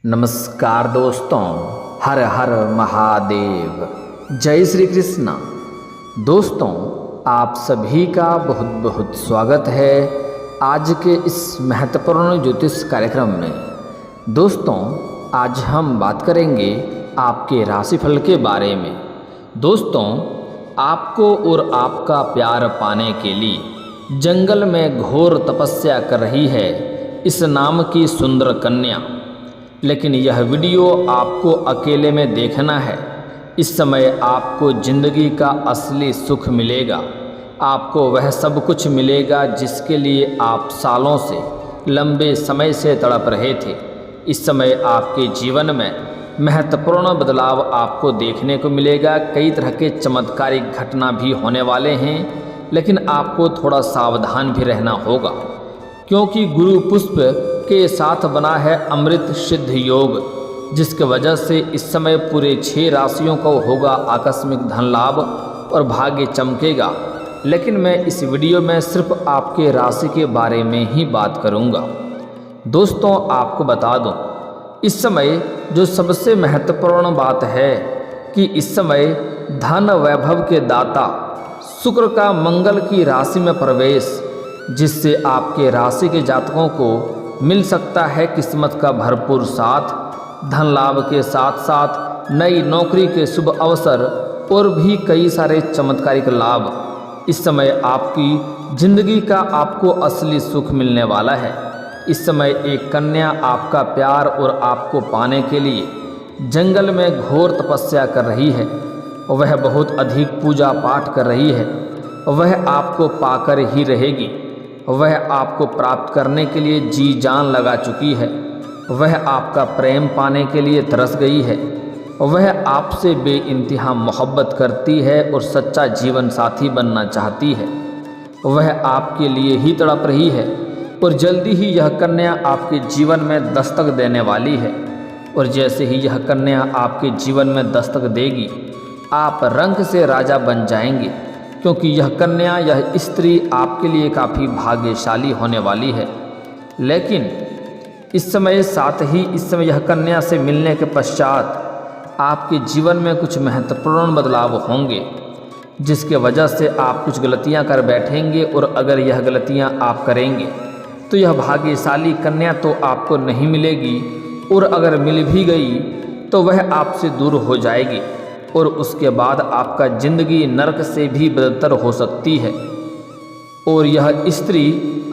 नमस्कार दोस्तों, हर हर महादेव, जय श्री कृष्ण। दोस्तों, आप सभी का बहुत बहुत स्वागत है आज के इस महत्वपूर्ण ज्योतिष कार्यक्रम में। दोस्तों, आज हम बात करेंगे आपके राशिफल के बारे में। दोस्तों, आपको और आपका प्यार पाने के लिए जंगल में घोर तपस्या कर रही है इस नाम की सुंदर कन्या। लेकिन यह वीडियो आपको अकेले में देखना है। इस समय आपको जिंदगी का असली सुख मिलेगा। आपको वह सब कुछ मिलेगा जिसके लिए आप सालों से, लंबे समय से तड़प रहे थे। इस समय आपके जीवन में महत्वपूर्ण बदलाव आपको देखने को मिलेगा। कई तरह के चमत्कारिक घटना भी होने वाले हैं, लेकिन आपको थोड़ा सावधान भी रहना होगा, क्योंकि गुरु पुष्प के साथ बना है अमृत सिद्ध योग, जिसके वजह से इस समय पूरे 6 राशियों को होगा आकस्मिक धन लाभ और भाग्य चमकेगा। लेकिन मैं इस वीडियो में सिर्फ आपके राशि के बारे में ही बात करूंगा। दोस्तों, आपको बता दूं, इस समय जो सबसे महत्वपूर्ण बात है कि इस समय धन वैभव के दाता शुक्र का मंगल की राशि में प्रवेश, जिससे आपके राशि के जातकों को मिल सकता है किस्मत का भरपूर साथ, धन लाभ के साथ साथ नई नौकरी के शुभ अवसर और भी कई सारे चमत्कारिक लाभ। इस समय आपकी जिंदगी का आपको असली सुख मिलने वाला है। इस समय एक कन्या आपका प्यार और आपको पाने के लिए जंगल में घोर तपस्या कर रही है। वह बहुत अधिक पूजा पाठ कर रही है। वह आपको पाकर ही रहेगी। वह आपको प्राप्त करने के लिए जी जान लगा चुकी है। वह आपका प्रेम पाने के लिए तरस गई है। वह आपसे बेइंतहा मोहब्बत करती है और सच्चा जीवन साथी बनना चाहती है। वह आपके लिए ही तड़प रही है और जल्दी ही यह कन्या आपके जीवन में दस्तक देने वाली है। और जैसे ही यह कन्या आपके जीवन में दस्तक देगी, आप रंग से राजा बन जाएंगे, क्योंकि यह कन्या, यह स्त्री आपके लिए काफ़ी भाग्यशाली होने वाली है। लेकिन इस समय साथ ही इस समय यह कन्या से मिलने के पश्चात आपके जीवन में कुछ महत्वपूर्ण बदलाव होंगे, जिसके वजह से आप कुछ गलतियां कर बैठेंगे। और अगर यह गलतियां आप करेंगे तो यह भाग्यशाली कन्या तो आपको नहीं मिलेगी, और अगर मिल भी गई तो वह आपसे दूर हो जाएगी, और उसके बाद आपका जिंदगी नरक से भी बदतर हो सकती है। और यह स्त्री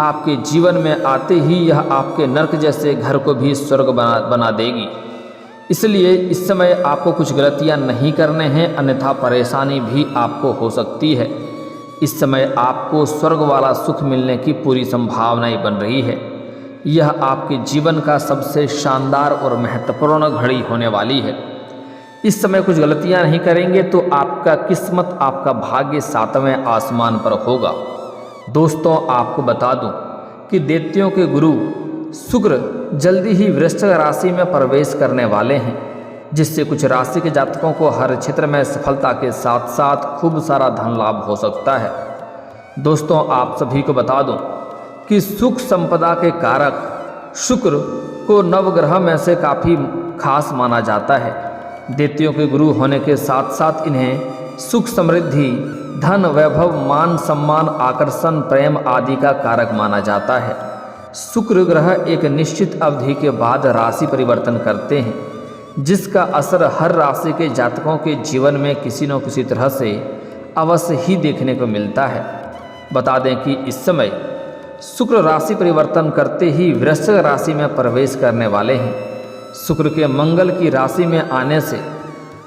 आपके जीवन में आते ही यह आपके नरक जैसे घर को भी स्वर्ग बना देगी। इसलिए इस समय आपको कुछ गलतियां नहीं करने हैं, अन्यथा परेशानी भी आपको हो सकती है। इस समय आपको स्वर्ग वाला सुख मिलने की पूरी संभावनाएं बन रही है। यह आपके जीवन का सबसे शानदार और महत्वपूर्ण घड़ी होने वाली है। इस समय कुछ गलतियां नहीं करेंगे तो आपका किस्मत, आपका भाग्य 7वें आसमान पर होगा। दोस्तों, आपको बता दूं कि दैत्यों के गुरु शुक्र जल्दी ही वृश्चिक राशि में प्रवेश करने वाले हैं, जिससे कुछ राशि के जातकों को हर क्षेत्र में सफलता के साथ साथ खूब सारा धन लाभ हो सकता है। दोस्तों, आप सभी को बता दूं कि सुख संपदा के कारक शुक्र को नवग्रह में से काफ़ी खास माना जाता है। दैत्यों के गुरु होने के साथ साथ इन्हें सुख, समृद्धि, धन, वैभव, मान, सम्मान, आकर्षण, प्रेम आदि का कारक माना जाता है। शुक्र ग्रह एक निश्चित अवधि के बाद राशि परिवर्तन करते हैं, जिसका असर हर राशि के जातकों के जीवन में किसी न किसी तरह से अवश्य ही देखने को मिलता है। बता दें कि इस समय शुक्र राशि परिवर्तन करते ही वृश्चिक राशि में प्रवेश करने वाले हैं। शुक्र के मंगल की राशि में आने से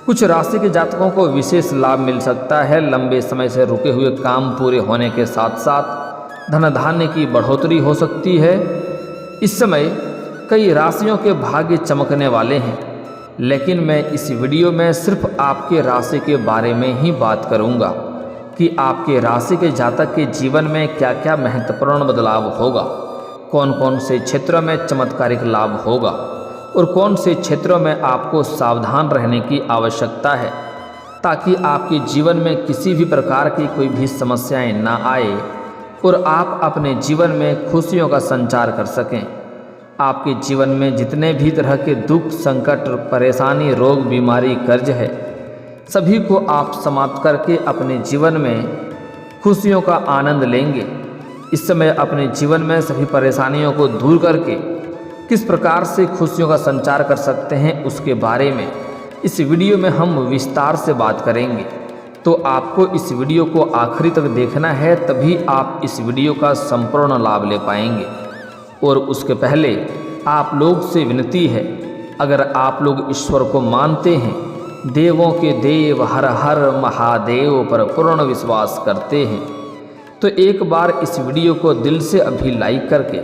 कुछ राशि के जातकों को विशेष लाभ मिल सकता है। लंबे समय से रुके हुए काम पूरे होने के साथ साथ धन धान्य की बढ़ोतरी हो सकती है। इस समय कई राशियों के भाग्य चमकने वाले हैं, लेकिन मैं इस वीडियो में सिर्फ आपके राशि के बारे में ही बात करूंगा कि आपके राशि के जातक के जीवन में क्या क्या महत्वपूर्ण बदलाव होगा, कौन कौन से क्षेत्रों में चमत्कारिक लाभ होगा और कौन से क्षेत्रों में आपको सावधान रहने की आवश्यकता है, ताकि आपके जीवन में किसी भी प्रकार की कोई भी समस्याएं ना आए और आप अपने जीवन में खुशियों का संचार कर सकें। आपके जीवन में जितने भी तरह के दुख, संकट, परेशानी, रोग, बीमारी, कर्ज है, सभी को आप समाप्त करके अपने जीवन में खुशियों का आनंद लेंगे। इस समय अपने जीवन में सभी परेशानियों को दूर करके किस प्रकार से खुशियों का संचार कर सकते हैं, उसके बारे में इस वीडियो में हम विस्तार से बात करेंगे। तो आपको इस वीडियो को आखिरी तक देखना है, तभी आप इस वीडियो का संपूर्ण लाभ ले पाएंगे। और उसके पहले आप लोग से विनती है, अगर आप लोग ईश्वर को मानते हैं, देवों के देव हर हर महादेव पर पूर्ण विश्वास करते हैं, तो एक बार इस वीडियो को दिल से अभी लाइक करके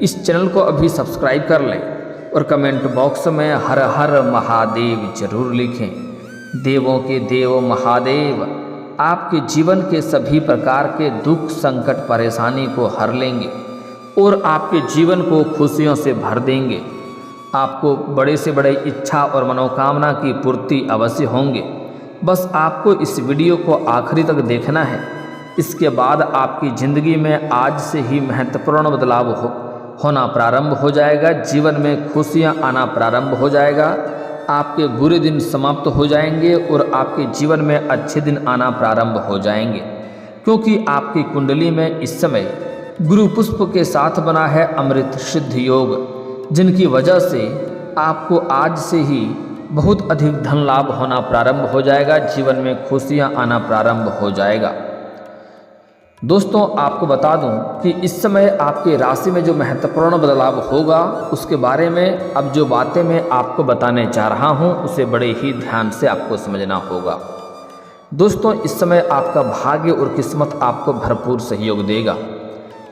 इस चैनल को अभी सब्सक्राइब कर लें और कमेंट बॉक्स में हर हर महादेव जरूर लिखें। देवों के देव महादेव आपके जीवन के सभी प्रकार के दुख, संकट, परेशानी को हर लेंगे और आपके जीवन को खुशियों से भर देंगे। आपको बड़े से बड़े इच्छा और मनोकामना की पूर्ति अवश्य होंगे। बस आपको इस वीडियो को आखिरी तक देखना है। इसके बाद आपकी ज़िंदगी में आज से ही महत्वपूर्ण बदलाव होना प्रारंभ हो जाएगा। जीवन में खुशियां आना प्रारंभ हो जाएगा। आपके बुरे दिन समाप्त हो जाएंगे और आपके जीवन में अच्छे दिन आना प्रारंभ हो जाएंगे, क्योंकि आपकी कुंडली में इस समय गुरु पुष्प के साथ बना है अमृत सिद्ध योग, जिनकी वजह से आपको आज से ही बहुत अधिक धन लाभ होना प्रारंभ हो जाएगा। जीवन में खुशियां आना प्रारंभ हो जाएगा। दोस्तों, आपको बता दूं कि इस समय आपके राशि में जो महत्वपूर्ण बदलाव होगा, उसके बारे में अब जो बातें मैं आपको बताने जा रहा हूं, उसे बड़े ही ध्यान से आपको समझना होगा। दोस्तों, इस समय आपका भाग्य और किस्मत आपको भरपूर सहयोग देगा।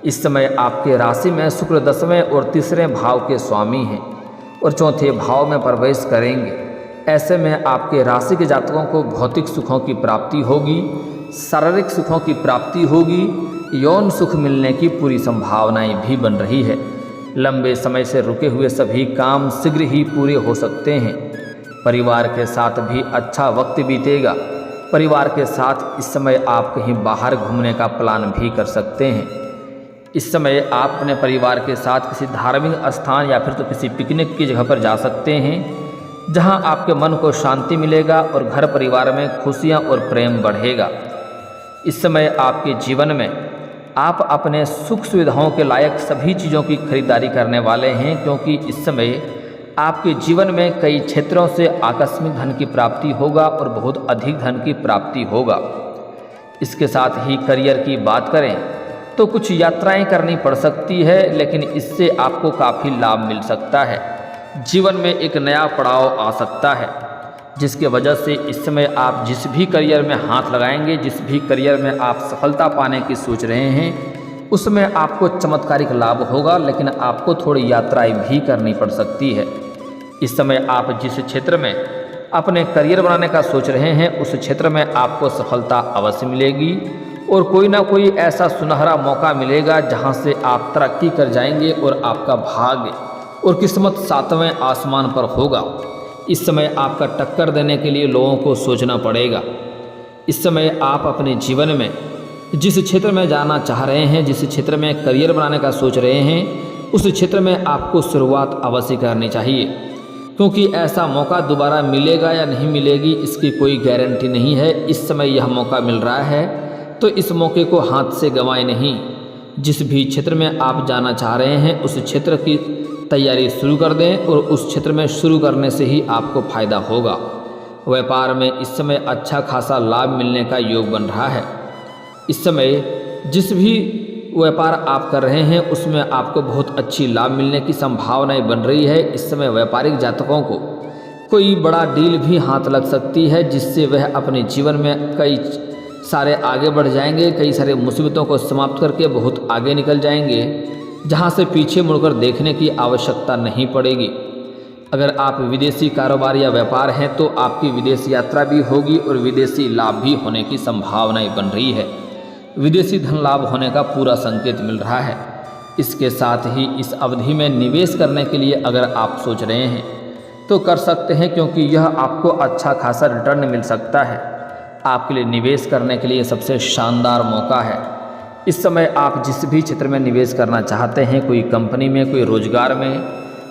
इस समय आपके राशि में शुक्र 10वें और 3रे भाव के स्वामी हैं और 4थे भाव में प्रवेश करेंगे। ऐसे में आपके राशि के जातकों को भौतिक सुखों की प्राप्ति होगी, शारीरिक सुखों की प्राप्ति होगी, यौन सुख मिलने की पूरी संभावनाएं भी बन रही है। लंबे समय से रुके हुए सभी काम शीघ्र ही पूरे हो सकते हैं। परिवार के साथ भी अच्छा वक्त बीतेगा। परिवार के साथ इस समय आप कहीं बाहर घूमने का प्लान भी कर सकते हैं। इस समय आप अपने परिवार के साथ किसी धार्मिक स्थान या फिर तो किसी पिकनिक की जगह पर जा सकते हैं, जहां आपके मन को शांति मिलेगा और घर परिवार में खुशियां और प्रेम बढ़ेगा। इस समय आपके जीवन में आप अपने सुख सुविधाओं के लायक सभी चीज़ों की खरीदारी करने वाले हैं, क्योंकि इस समय आपके जीवन में कई क्षेत्रों से आकस्मिक धन की प्राप्ति होगा और बहुत अधिक धन की प्राप्ति होगा। इसके साथ ही करियर की बात करें तो कुछ यात्राएं करनी पड़ सकती है, लेकिन इससे आपको काफ़ी लाभ मिल सकता है। जीवन में एक नया पड़ाव आ सकता है, जिसके वजह से इस समय आप जिस भी करियर में हाथ लगाएंगे, जिस भी करियर में आप सफलता पाने की सोच रहे हैं, उसमें आपको चमत्कारिक लाभ होगा, लेकिन आपको थोड़ी यात्राएं भी करनी पड़ सकती है। इस समय आप जिस क्षेत्र में अपने करियर बनाने का सोच रहे हैं, उस क्षेत्र में आपको सफलता अवश्य मिलेगी और कोई ना कोई ऐसा सुनहरा मौका मिलेगा जहां से आप तरक्की कर जाएंगे और आपका भाग्य और किस्मत 7वें आसमान पर होगा। इस समय आपका टक्कर देने के लिए लोगों को सोचना पड़ेगा। इस समय आप अपने जीवन में जिस क्षेत्र में जाना चाह रहे हैं, जिस क्षेत्र में करियर बनाने का सोच रहे हैं, उस क्षेत्र में आपको शुरुआत अवश्य करनी चाहिए, क्योंकि ऐसा मौका दोबारा मिलेगा या नहीं मिलेगी इसकी कोई गारंटी नहीं है। इस समय यह मौका मिल रहा है, तो इस मौके को हाथ से गंवाएं नहीं। जिस भी क्षेत्र में आप जाना चाह रहे हैं, उस क्षेत्र की तैयारी शुरू कर दें और उस क्षेत्र में शुरू करने से ही आपको फायदा होगा। व्यापार में इस समय अच्छा खासा लाभ मिलने का योग बन रहा है। इस समय जिस भी व्यापार आप कर रहे हैं, उसमें आपको बहुत अच्छी लाभ मिलने की संभावनाएं बन रही है। इस समय व्यापारिक जातकों को कोई बड़ा डील भी हाथ लग सकती है, जिससे वह अपने जीवन में कई सारे आगे बढ़ जाएंगे, कई सारे मुसीबतों को समाप्त करके बहुत आगे निकल जाएंगे, जहां से पीछे मुड़कर देखने की आवश्यकता नहीं पड़ेगी। अगर आप विदेशी कारोबार या व्यापार हैं, तो आपकी विदेश यात्रा भी होगी और विदेशी लाभ भी होने की संभावनाएं बन रही है। विदेशी धन लाभ होने का पूरा संकेत मिल रहा है। इसके साथ ही इस अवधि में निवेश करने के लिए अगर आप सोच रहे हैं तो कर सकते हैं, क्योंकि यह आपको अच्छा खासा रिटर्न मिल सकता है। आपके लिए निवेश करने के लिए सबसे शानदार मौका है। इस समय आप जिस भी क्षेत्र में निवेश करना चाहते हैं, कोई कंपनी में, कोई रोजगार में,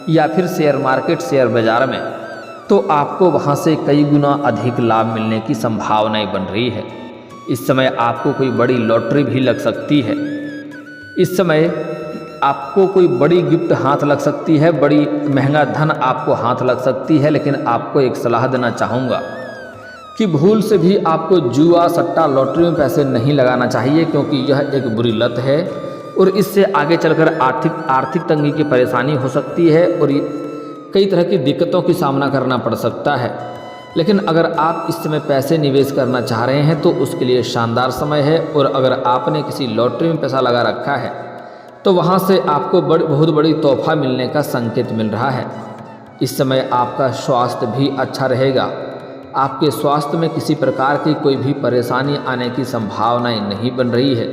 या फिर शेयर मार्केट शेयर बाज़ार में, तो आपको वहाँ से कई गुना अधिक लाभ मिलने की संभावनाएं बन रही है। इस समय आपको कोई बड़ी लॉटरी भी लग सकती है। इस समय आपको कोई बड़ी गिफ्ट हाथ लग सकती है, बड़ी महंगा धन आपको हाथ लग सकती है। लेकिन आपको एक सलाह देना चाहूँगा कि भूल से भी आपको जुआ, सट्टा, लॉटरी में पैसे नहीं लगाना चाहिए, क्योंकि यह एक बुरी लत है और इससे आगे चलकर आर्थिक तंगी की परेशानी हो सकती है और कई तरह की दिक्कतों की सामना करना पड़ सकता है। लेकिन अगर आप इस समय पैसे निवेश करना चाह रहे हैं तो उसके लिए शानदार समय है। और अगर आपने किसी लॉटरी में पैसा लगा रखा है तो वहाँ से आपको बहुत बड़ी तोहफा मिलने का संकेत मिल रहा है। इस समय आपका स्वास्थ्य भी अच्छा रहेगा। आपके स्वास्थ्य में किसी प्रकार की कोई भी परेशानी आने की संभावनाएं नहीं बन रही है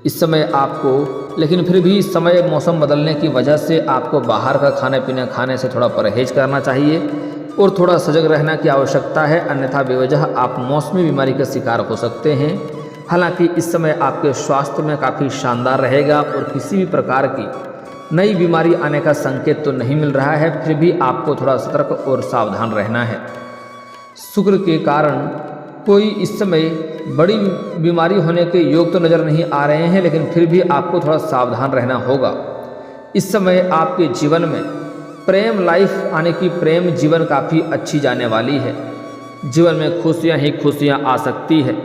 इस समय आपको। लेकिन फिर भी इस समय मौसम बदलने की वजह से आपको बाहर का खाने पीने खाने से थोड़ा परहेज करना चाहिए और थोड़ा सजग रहने की आवश्यकता है, अन्यथा बेवजह आप मौसमी बीमारी का शिकार हो सकते हैं। हालांकि इस समय आपके स्वास्थ्य में काफ़ी शानदार रहेगा और किसी भी प्रकार की नई बीमारी आने का संकेत तो नहीं मिल रहा है, फिर भी आपको थोड़ा सतर्क और सावधान रहना है। शुक्र के कारण कोई इस समय बड़ी बीमारी होने के योग तो नज़र नहीं आ रहे हैं, लेकिन फिर भी आपको थोड़ा सावधान रहना होगा। इस समय आपके जीवन में प्रेम लाइफ आने की, प्रेम जीवन काफ़ी अच्छी जाने वाली है। जीवन में खुशियां ही खुशियां आ सकती है।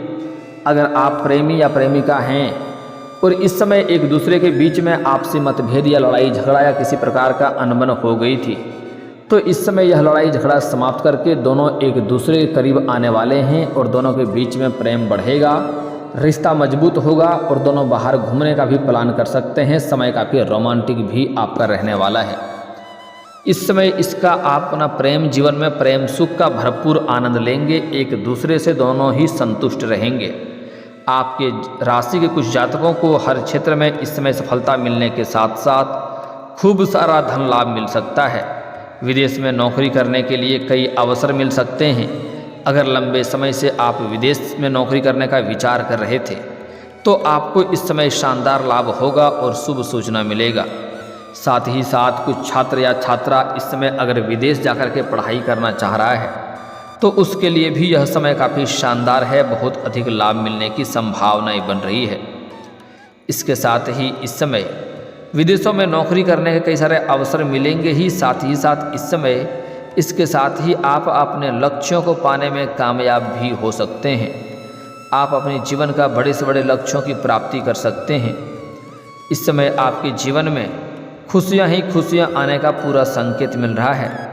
अगर आप प्रेमी या प्रेमिका हैं और इस समय एक दूसरे के बीच में आपसी मतभेद या लड़ाई झगड़ा या किसी प्रकार का अनबन हो गई थी, तो इस समय यह लड़ाई झगड़ा समाप्त करके दोनों एक दूसरे के करीब आने वाले हैं और दोनों के बीच में प्रेम बढ़ेगा, रिश्ता मजबूत होगा और दोनों बाहर घूमने का भी प्लान कर सकते हैं। समय काफ़ी रोमांटिक भी आपका रहने वाला है। इस समय इसका आप अपना प्रेम जीवन में प्रेम सुख का भरपूर आनंद लेंगे। एक दूसरे से दोनों ही संतुष्ट रहेंगे। आपके राशि के कुछ जातकों को हर क्षेत्र में इस समय सफलता मिलने के साथ साथ खूब सारा धन लाभ मिल सकता है। विदेश में नौकरी करने के लिए कई अवसर मिल सकते हैं। अगर लंबे समय से आप विदेश में नौकरी करने का विचार कर रहे थे तो आपको इस समय शानदार लाभ होगा और शुभ सूचना मिलेगा। साथ ही साथ कुछ छात्र या छात्रा इस समय अगर विदेश जाकर के पढ़ाई करना चाह रहा है तो उसके लिए भी यह समय काफ़ी शानदार है। बहुत अधिक लाभ मिलने की संभावनाएं बन रही है। इसके साथ ही इस समय विदेशों में नौकरी करने के कई सारे अवसर मिलेंगे ही। साथ ही साथ इस समय इसके साथ ही आप अपने लक्ष्यों को पाने में कामयाब भी हो सकते हैं। आप अपने जीवन का बड़े से बड़े लक्ष्यों की प्राप्ति कर सकते हैं। इस समय आपके जीवन में खुशियां ही खुशियां आने का पूरा संकेत मिल रहा है।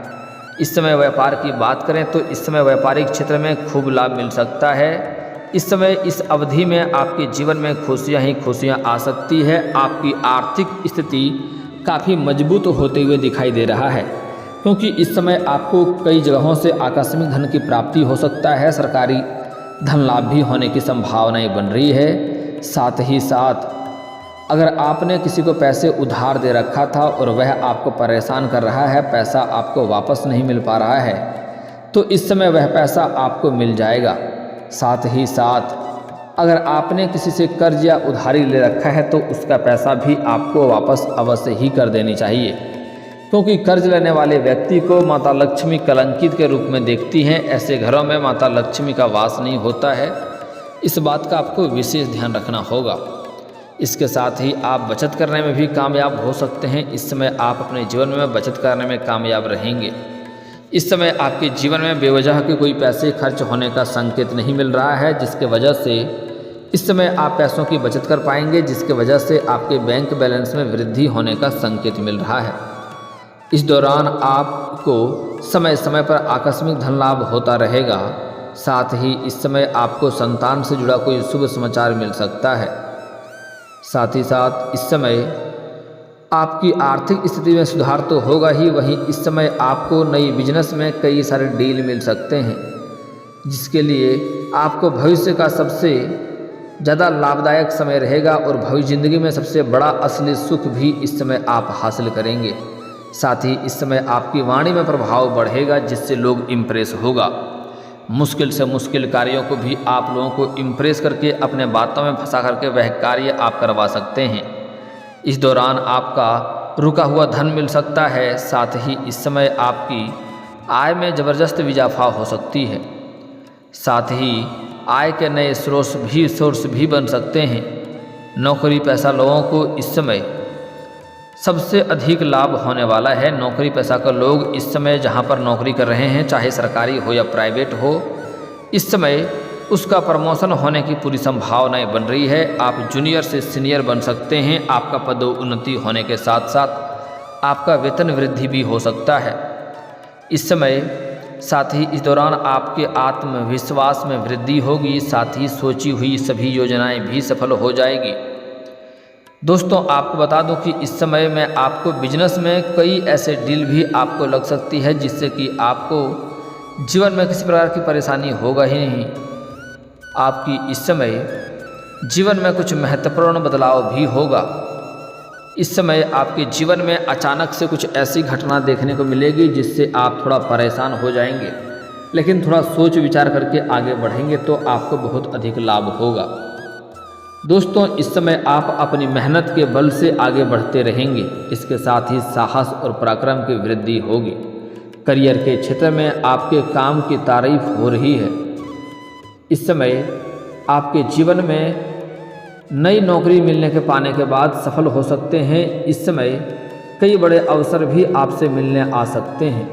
इस समय व्यापार की बात करें तो इस समय व्यापारिक क्षेत्र में खूब लाभ मिल सकता है। इस समय इस अवधि में आपके जीवन में खुशियां ही खुशियां आ सकती है। आपकी आर्थिक स्थिति काफ़ी मजबूत होते हुए दिखाई दे रहा है, क्योंकि इस समय आपको कई जगहों से आकस्मिक धन की प्राप्ति हो सकता है। सरकारी धन लाभ भी होने की संभावनाएं बन रही है। साथ ही साथ अगर आपने किसी को पैसे उधार दे रखा था और वह आपको परेशान कर रहा है, पैसा आपको वापस नहीं मिल पा रहा है, तो इस समय वह पैसा आपको मिल जाएगा। साथ ही साथ अगर आपने किसी से कर्ज या उधारी ले रखा है तो उसका पैसा भी आपको वापस अवश्य ही कर देनी चाहिए, क्योंकि कर्ज लेने वाले व्यक्ति को माता लक्ष्मी कलंकित के रूप में देखती हैं। ऐसे घरों में माता लक्ष्मी का वास नहीं होता है। इस बात का आपको विशेष ध्यान रखना होगा। इसके साथ ही आप बचत करने में भी कामयाब हो सकते हैं। इस समय आप अपने जीवन में बचत करने में कामयाब रहेंगे। इस समय आपके जीवन में बेवजह के कोई पैसे खर्च होने का संकेत नहीं मिल रहा है, जिसके वजह से इस समय आप पैसों की बचत कर पाएंगे, जिसके वजह से आपके बैंक बैलेंस में वृद्धि होने का संकेत मिल रहा है। इस दौरान आपको समय समय पर आकस्मिक धन लाभ होता रहेगा। साथ ही इस समय आपको संतान से जुड़ा कोई शुभ समाचार मिल सकता है। साथ ही साथ इस समय आपकी आर्थिक स्थिति में सुधार तो होगा ही, वहीं इस समय आपको नई बिजनेस में कई सारे डील मिल सकते हैं, जिसके लिए आपको भविष्य का सबसे ज़्यादा लाभदायक समय रहेगा और भविष्य ज़िंदगी में सबसे बड़ा असली सुख भी इस समय आप हासिल करेंगे। साथ ही इस समय आपकी वाणी में प्रभाव बढ़ेगा, जिससे लोग इम्प्रेस होगा। मुश्किल से मुश्किल कार्यों को भी आप लोगों को इम्प्रेस करके अपने बातों में फंसा करके वह कार्य आप करवा सकते हैं। इस दौरान आपका रुका हुआ धन मिल सकता है। साथ ही इस समय आपकी आय में ज़बरदस्त इजाफा हो सकती है। साथ ही आय के नए सोर्स भी बन सकते हैं। नौकरी पेशा लोगों को इस समय सबसे अधिक लाभ होने वाला है। नौकरी पेशा का लोग इस समय जहां पर नौकरी कर रहे हैं, चाहे सरकारी हो या प्राइवेट हो, इस समय उसका प्रमोशन होने की पूरी संभावनाएं बन रही है। आप जूनियर से सीनियर बन सकते हैं। आपका पदोन्नति होने के साथ साथ आपका वेतन वृद्धि भी हो सकता है इस समय। साथ ही इस दौरान आपके आत्मविश्वास में वृद्धि होगी। साथ ही सोची हुई सभी योजनाएं भी सफल हो जाएगी। दोस्तों, आपको बता दूं कि इस समय में आपको बिजनेस में कई ऐसे डील भी आपको लग सकती है जिससे कि आपको जीवन में किसी प्रकार की परेशानी होगा ही नहीं। आपकी इस समय जीवन में कुछ महत्वपूर्ण बदलाव भी होगा। इस समय आपके जीवन में अचानक से कुछ ऐसी घटना देखने को मिलेगी जिससे आप थोड़ा परेशान हो जाएंगे, लेकिन थोड़ा सोच विचार करके आगे बढ़ेंगे तो आपको बहुत अधिक लाभ होगा। दोस्तों, इस समय आप अपनी मेहनत के बल से आगे बढ़ते रहेंगे। इसके साथ ही साहस और पराक्रम की वृद्धि होगी। करियर के क्षेत्र में आपके काम की तारीफ हो रही है। इस समय आपके जीवन में नई नौकरी मिलने के पाने के बाद सफल हो सकते हैं। इस समय कई बड़े अवसर भी आपसे मिलने आ सकते हैं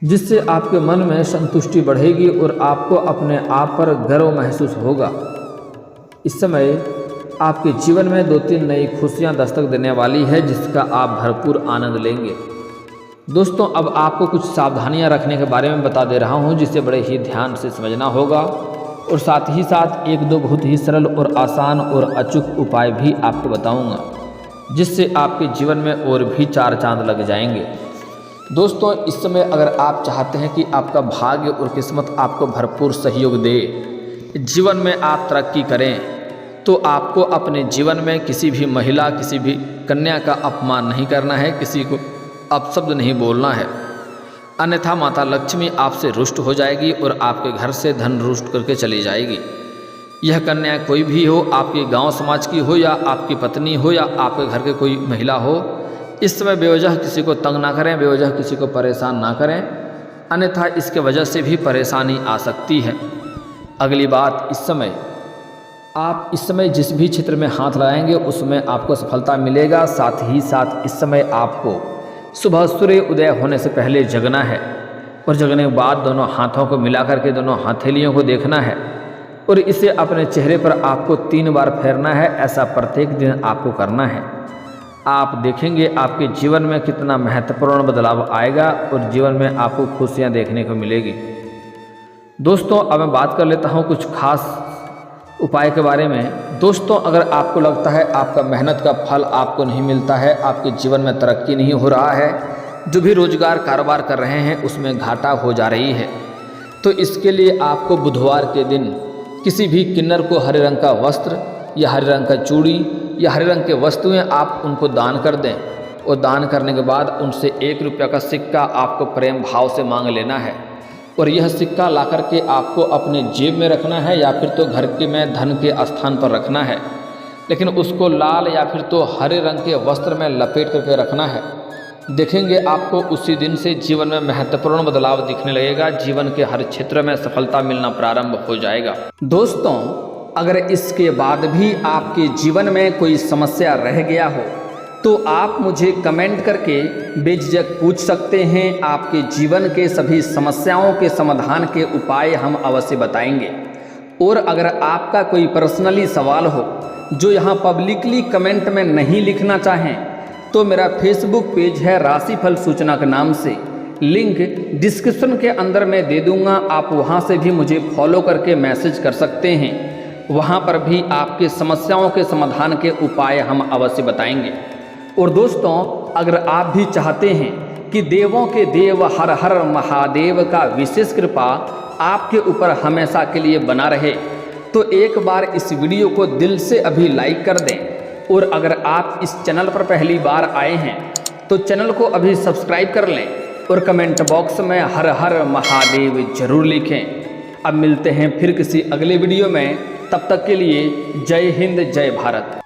जिससे आपके मन में संतुष्टि बढ़ेगी और आपको अपने आप पर गर्व महसूस होगा। इस समय आपके जीवन में 2-3 नई खुशियां दस्तक देने वाली है जिसका आप भरपूर आनंद लेंगे। दोस्तों, अब आपको कुछ सावधानियां रखने के बारे में बता दे रहा हूं जिसे बड़े ही ध्यान से समझना होगा और साथ ही साथ 1-2 बहुत ही सरल और आसान और अचूक उपाय भी आपको बताऊंगा जिससे आपके जीवन में और भी 4 चांद लग जाएंगे। दोस्तों, इस समय अगर आप चाहते हैं कि आपका भाग्य और किस्मत आपको भरपूर सहयोग दे, जीवन में आप तरक्की करें, तो आपको अपने जीवन में किसी भी महिला, किसी भी कन्या का अपमान नहीं करना है, किसी को अपशब्द नहीं बोलना है, अन्यथा माता लक्ष्मी आपसे रुष्ट हो जाएगी और आपके घर से धन रुष्ट करके चली जाएगी। यह कन्या कोई भी हो, आपके गांव समाज की हो या आपकी पत्नी हो या आपके घर के कोई महिला हो, इस समय बेवजह किसी को तंग ना करें, बेवजह किसी को परेशान ना करें, अन्यथा इसके वजह से भी परेशानी आ सकती है। अगली बात, आप इस समय जिस भी क्षेत्र में हाथ लगाएंगे उसमें आपको सफलता मिलेगा। साथ ही साथ इस समय आपको सुबह सूर्य उदय होने से पहले जगना है और जगने के बाद दोनों हाथों को मिला करके दोनों हथेलियों को देखना है और इसे अपने चेहरे पर आपको 3 बार फेरना है। ऐसा प्रत्येक दिन आपको करना है। आप देखेंगे आपके जीवन में कितना महत्वपूर्ण बदलाव आएगा और जीवन में आपको खुशियाँ देखने को मिलेगी। दोस्तों, अब मैं बात कर लेता हूँ कुछ खास उपाय के बारे में। दोस्तों, अगर आपको लगता है आपका मेहनत का फल आपको नहीं मिलता है, आपके जीवन में तरक्की नहीं हो रहा है, जो भी रोजगार कारोबार कर रहे हैं उसमें घाटा हो जा रही है, तो इसके लिए आपको बुधवार के दिन किसी भी किन्नर को हरे रंग का वस्त्र या हरे रंग का चूड़ी या हरे रंग के वस्तुएं आप उनको दान कर दें और दान करने के बाद उनसे 1 रुपया का सिक्का आपको प्रेम भाव से मांग लेना है और यह सिक्का ला करके आपको अपने जेब में रखना है या फिर तो घर के में धन के स्थान पर रखना है, लेकिन उसको लाल या फिर तो हरे रंग के वस्त्र में लपेट करके रखना है। देखेंगे आपको उसी दिन से जीवन में महत्वपूर्ण बदलाव दिखने लगेगा। जीवन के हर क्षेत्र में सफलता मिलना प्रारंभ हो जाएगा। दोस्तों, अगर इसके बाद भी आपके जीवन में कोई समस्या रह गया हो तो आप मुझे कमेंट करके बेझिझक पूछ सकते हैं। आपके जीवन के सभी समस्याओं के समाधान के उपाय हम अवश्य बताएंगे। और अगर आपका कोई पर्सनली सवाल हो जो यहाँ पब्लिकली कमेंट में नहीं लिखना चाहें तो मेरा फेसबुक पेज है राशिफल सूचना के नाम से, लिंक डिस्क्रिप्शन के अंदर मैं दे दूँगा। आप वहाँ से भी मुझे फॉलो करके मैसेज कर सकते हैं। वहाँ पर भी आपके समस्याओं के समाधान के उपाय हम अवश्य बताएंगे। और दोस्तों, अगर आप भी चाहते हैं कि देवों के देव हर हर महादेव का विशेष कृपा आपके ऊपर हमेशा के लिए बना रहे, तो एक बार इस वीडियो को दिल से अभी लाइक कर दें। और अगर आप इस चैनल पर पहली बार आए हैं तो चैनल को अभी सब्सक्राइब कर लें और कमेंट बॉक्स में हर हर महादेव जरूर लिखें। अब मिलते हैं फिर किसी अगले वीडियो में, तब तक के लिए जय हिंद, जय भारत।